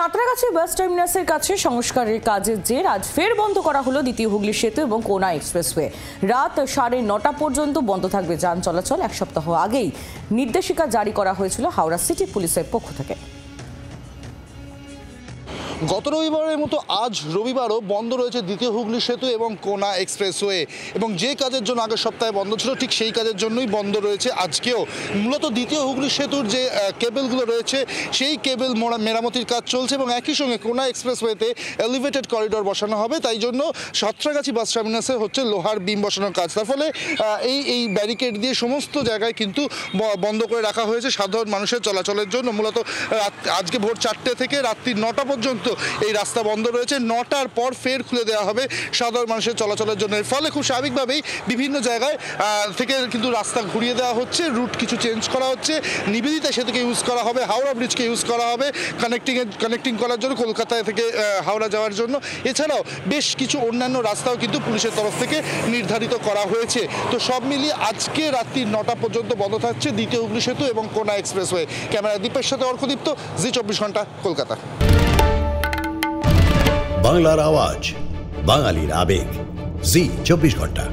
সাঁতরাগাছি বাস টার্মিনাসের কাছে সংস্কারের কাজের জের আজ ফের বন্ধ করা হলো দ্বিতীয় হুগলি সেতু এবং কোনা এক্সপ্রেসওয়ে। রাত 9:30 পর্যন্ত বন্ধ থাকবে যান চলাচল। এক সপ্তাহ আগেই নির্দেশিকা জারি করা হয়েছিল হাওড়া সিটি পুলিশের পক্ষ থেকে। গত রবিবারের মতো আজ রবিবারও বন্ধ রয়েছে দ্বিতীয় হুগলি সেতু এবং কোনা এক্সপ্রেসওয়ে, এবং যে কাজের জন্য আগের সপ্তাহে বন্ধ ছিল ঠিক সেই কাজের জন্যই বন্ধ রয়েছে আজকেও। মূলত দ্বিতীয় হুগলি সেতুর যে কেবলগুলো রয়েছে সেই কেবল মেরামতির কাজ চলছে এবং একই সঙ্গে কোনা এক্সপ্রেসওয়েতে এলিভেটেড করিডোর বসানো হবে। তাই জন্য সাঁতরাগাছি বাস টার্মিনাসে হচ্ছে লোহার বিম বসানোর কাজ। তার ফলে এই ব্যারিকেড দিয়ে সমস্ত জায়গায় কিন্তু বন্ধ করে রাখা হয়েছে সাধারণ মানুষের চলাচলের জন্য। মূলত আজকে ভোর 4টে থেকে রাত্রি 9টা পর্যন্ত এই রাস্তা বন্ধ রয়েছে। 9টার পর ফের খুলে দেওয়া হবে সাধারণ মানুষের চলাচলের জন্য। এর ফলে খুব স্বাভাবিকভাবেই বিভিন্ন জায়গায় থেকে কিন্তু রাস্তা ঘুরিয়ে দেওয়া হচ্ছে, রুট কিছু চেঞ্জ করা হচ্ছে। নিবেদিতা সেতুকে ইউজ করা হবে, হাওড়া ব্রিজকে ইউজ করা হবে কানেক্টিং করার জন্য, কলকাতায় থেকে হাওড়া যাওয়ার জন্য। এছাড়াও বেশ কিছু অন্যান্য রাস্তাও কিন্তু পুলিশের তরফ থেকে নির্ধারিত করা হয়েছে। তো সব মিলিয়ে আজকে রাত্রি 9টা পর্যন্ত বন্ধ থাকছে দ্বিতীয় হুগলি সেতু এবং কোনা এক্সপ্রেসওয়ে। ক্যামেরা দীপের সাথে অর্কদীপ্ত, জি 24 ঘন্টা, কলকাতা। বাংলার আওয়াজ, বাঙালির আবেগ, জি 24 ঘন্টা।